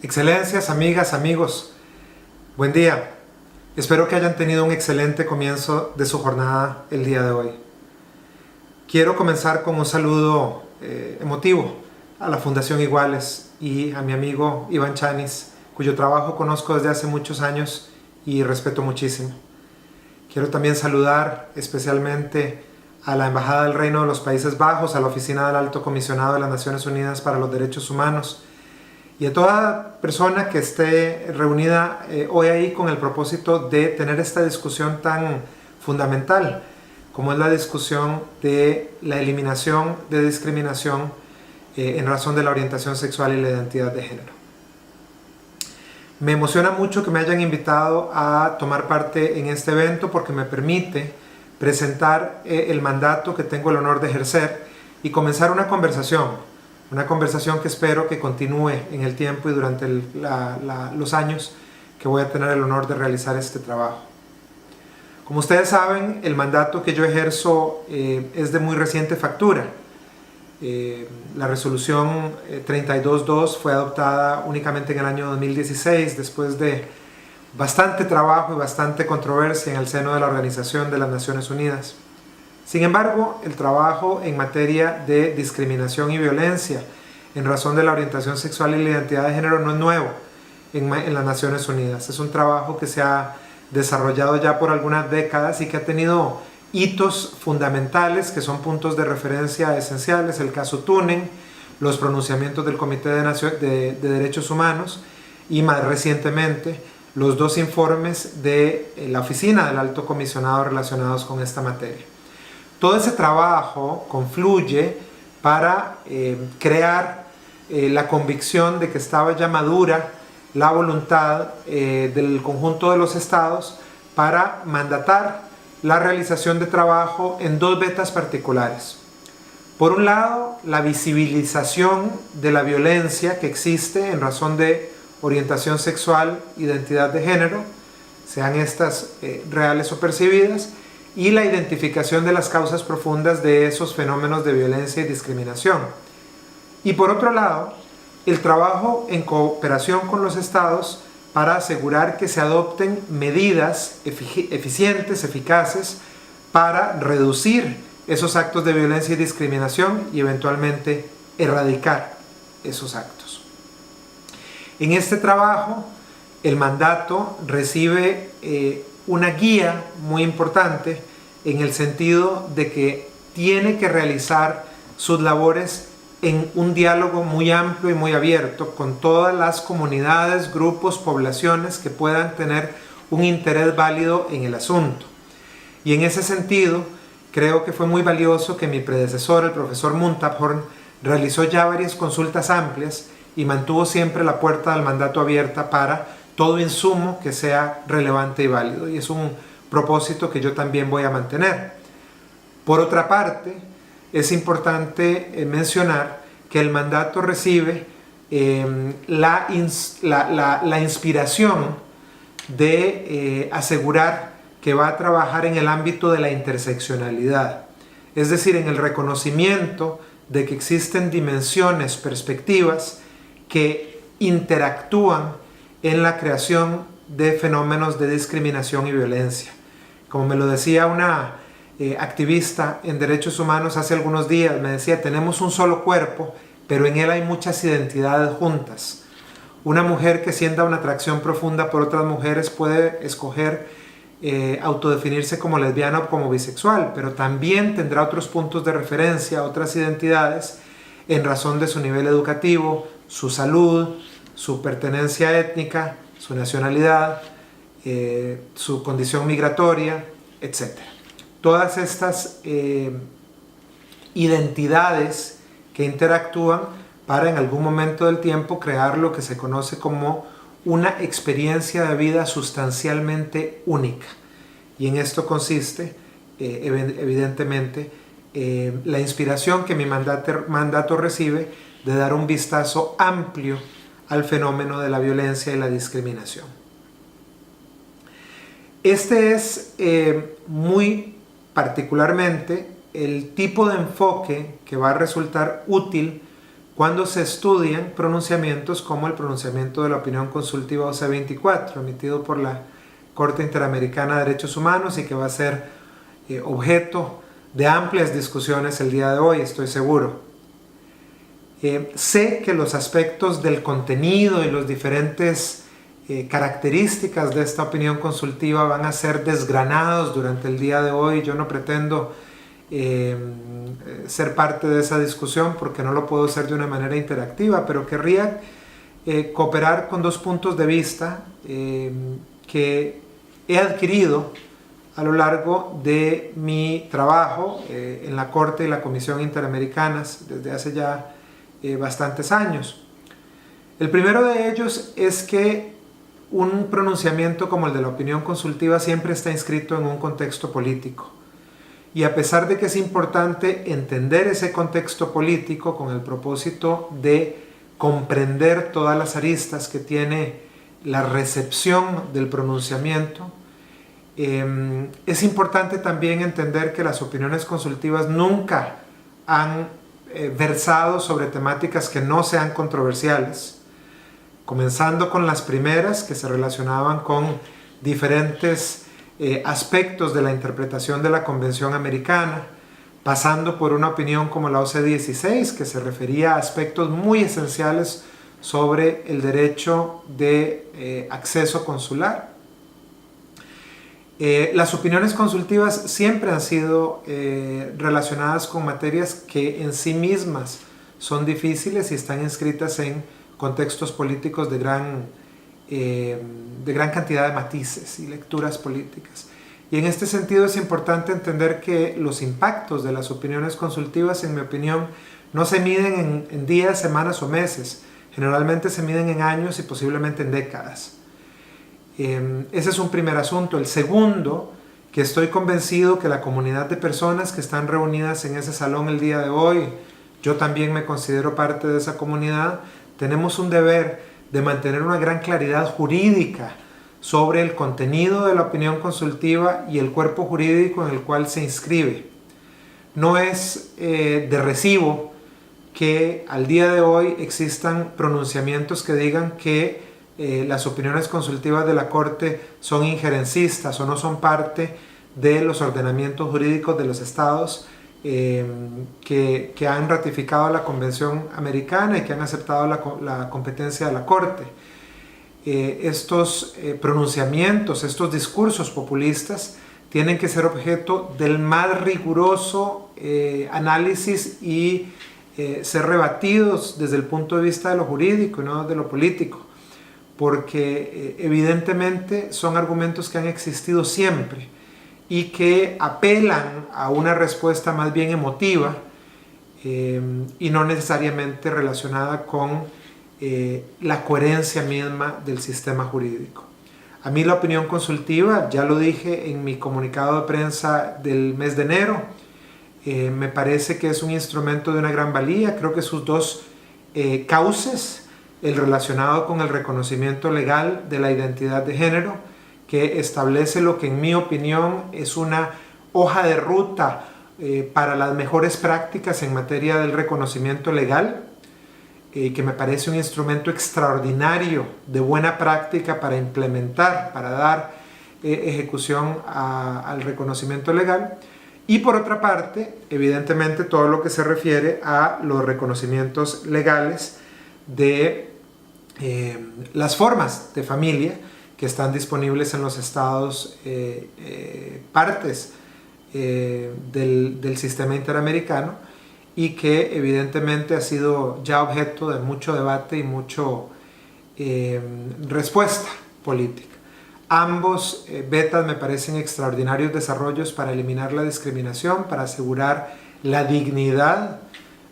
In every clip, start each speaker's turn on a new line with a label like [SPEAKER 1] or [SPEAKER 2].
[SPEAKER 1] Excelencias, amigas, amigos, buen día. Espero que hayan tenido un excelente comienzo de su jornada el día de hoy. Quiero comenzar con un saludo emotivo a la Fundación Iguales y a mi amigo Iván Chanis, cuyo trabajo conozco desde hace muchos años y respeto muchísimo. Quiero también saludar especialmente a la Embajada del Reino de los Países Bajos, a la Oficina del Alto Comisionado de las Naciones Unidas para los Derechos Humanos y a toda persona que esté reunida hoy ahí con el propósito de tener esta discusión tan fundamental como es la discusión de la eliminación de discriminación en razón de la orientación sexual y la identidad de género. Me emociona mucho que me hayan invitado a tomar parte en este evento porque me permite presentar el mandato que tengo el honor de ejercer y comenzar una conversación que espero que continúe en el tiempo y durante los años que voy a tener el honor de realizar este trabajo. Como ustedes saben, el mandato que yo ejerzo es de muy reciente factura. La resolución 32.2 fue adoptada únicamente en el año 2016, después de bastante trabajo y bastante controversia en el seno de la Organización de las Naciones Unidas. Sin embargo, el trabajo en materia de discriminación y violencia en razón de la orientación sexual y la identidad de género no es nuevo en las Naciones Unidas. Es un trabajo que se ha desarrollado ya por algunas décadas y que ha tenido hitos fundamentales que son puntos de referencia esenciales, el caso Tunen, los pronunciamientos del Comité de Derechos Humanos y más recientemente los dos informes de la Oficina del Alto Comisionado relacionados con esta materia. Todo ese trabajo confluye para crear la convicción de que estaba ya madura la voluntad del conjunto de los estados para mandatar la realización de trabajo en dos vetas particulares. Por un lado, la visibilización de la violencia que existe en razón de orientación sexual, identidad de género, sean estas reales o percibidas, y la identificación de las causas profundas de esos fenómenos de violencia y discriminación. Y por otro lado, el trabajo en cooperación con los estados para asegurar que se adopten medidas eficientes, eficaces, para reducir esos actos de violencia y discriminación y eventualmente erradicar esos actos. En este trabajo, el mandato recibe una guía muy importante en el sentido de que tiene que realizar sus labores en un diálogo muy amplio y muy abierto con todas las comunidades, grupos, poblaciones que puedan tener un interés válido en el asunto. Y en ese sentido, creo que fue muy valioso que mi predecesor, el profesor Muntaphorn, realizó ya varias consultas amplias y mantuvo siempre la puerta del mandato abierta para todo insumo que sea relevante y válido, y es un propósito que yo también voy a mantener. Por otra parte, es importante mencionar que el mandato recibe la inspiración de asegurar que va a trabajar en el ámbito de la interseccionalidad, es decir, en el reconocimiento de que existen dimensiones, perspectivas que interactúan en la creación de fenómenos de discriminación y violencia. Como me lo decía una activista en derechos humanos hace algunos días, me decía, tenemos un solo cuerpo, pero en él hay muchas identidades juntas. Una mujer que sienta una atracción profunda por otras mujeres puede escoger autodefinirse como lesbiana o como bisexual, pero también tendrá otros puntos de referencia, otras identidades en razón de su nivel educativo, su salud, su pertenencia étnica, su nacionalidad, su condición migratoria, etc. Todas estas identidades que interactúan para en algún momento del tiempo crear lo que se conoce como una experiencia de vida sustancialmente única. Y en esto consiste, evidentemente, la inspiración que mi mandato recibe de dar un vistazo amplio al fenómeno de la violencia y la discriminación. Este es muy particularmente el tipo de enfoque que va a resultar útil cuando se estudian pronunciamientos como el pronunciamiento de la opinión consultiva OC24, emitido por la Corte Interamericana de Derechos Humanos y que va a ser objeto de amplias discusiones el día de hoy, estoy seguro. Sé que los aspectos del contenido y las diferentes características de esta opinión consultiva van a ser desgranados durante el día de hoy. Yo no pretendo ser parte de esa discusión porque no lo puedo hacer de una manera interactiva, pero querría cooperar con dos puntos de vista que he adquirido a lo largo de mi trabajo en la Corte y la Comisión Interamericanas desde hace ya bastantes años. El primero de ellos es que un pronunciamiento como el de la opinión consultiva siempre está inscrito en un contexto político. Y a pesar de que es importante entender ese contexto político con el propósito de comprender todas las aristas que tiene la recepción del pronunciamiento, es importante también entender que las opiniones consultivas nunca han versado sobre temáticas que no sean controversiales, comenzando con las primeras que se relacionaban con diferentes aspectos de la interpretación de la Convención Americana, pasando por una opinión como la OC16 que se refería a aspectos muy esenciales sobre el derecho de acceso consular. Las opiniones consultivas siempre han sido relacionadas con materias que en sí mismas son difíciles y están inscritas en contextos políticos de gran cantidad de matices y lecturas políticas. Y en este sentido es importante entender que los impactos de las opiniones consultivas, en mi opinión, no se miden en días, semanas o meses. Generalmente se miden en años y posiblemente en décadas. Ese es un primer asunto. El segundo, que estoy convencido que la comunidad de personas que están reunidas en ese salón el día de hoy, yo también me considero parte de esa comunidad, tenemos un deber de mantener una gran claridad jurídica sobre el contenido de la opinión consultiva y el cuerpo jurídico en el cual se inscribe. No es de recibo que al día de hoy existan pronunciamientos que digan que las opiniones consultivas de la Corte son injerencistas o no son parte de los ordenamientos jurídicos de los estados que han ratificado la Convención Americana y que han aceptado la competencia de la Corte. Estos pronunciamientos, estos discursos populistas tienen que ser objeto del más riguroso análisis y ser rebatidos desde el punto de vista de lo jurídico y no de lo político, porque evidentemente son argumentos que han existido siempre y que apelan a una respuesta más bien emotiva y no necesariamente relacionada con la coherencia misma del sistema jurídico. A mí la opinión consultiva, ya lo dije en mi comunicado de prensa del mes de enero, me parece que es un instrumento de una gran valía. Creo que sus dos cauces, el relacionado con el reconocimiento legal de la identidad de género, que establece lo que en mi opinión es una hoja de ruta para las mejores prácticas en materia del reconocimiento legal, que me parece un instrumento extraordinario de buena práctica para implementar, para dar ejecución al reconocimiento legal. Y por otra parte, evidentemente todo lo que se refiere a los reconocimientos legales de las formas de familia que están disponibles en los estados partes del sistema interamericano y que evidentemente ha sido ya objeto de mucho debate y mucho respuesta política. Ambos betas me parecen extraordinarios desarrollos para eliminar la discriminación, para asegurar la dignidad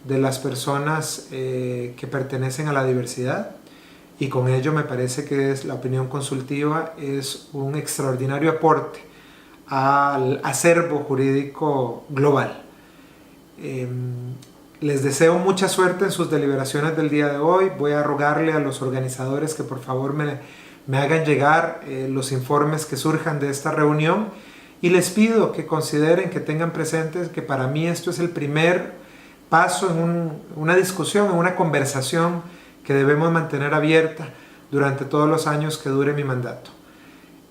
[SPEAKER 1] de las personas que pertenecen a la diversidad, y con ello me parece que la opinión consultiva es un extraordinario aporte al acervo jurídico global. Les deseo mucha suerte en sus deliberaciones del día de hoy. Voy a rogarle a los organizadores que por favor me hagan llegar los informes que surjan de esta reunión, y les pido que consideren, que tengan presentes que para mí esto es el primer paso en una discusión, en una conversación que debemos mantener abierta durante todos los años que dure mi mandato.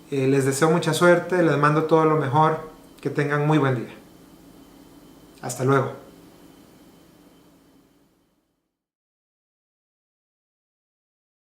[SPEAKER 1] Les deseo mucha suerte, les mando todo lo mejor, que tengan muy buen día. Hasta luego.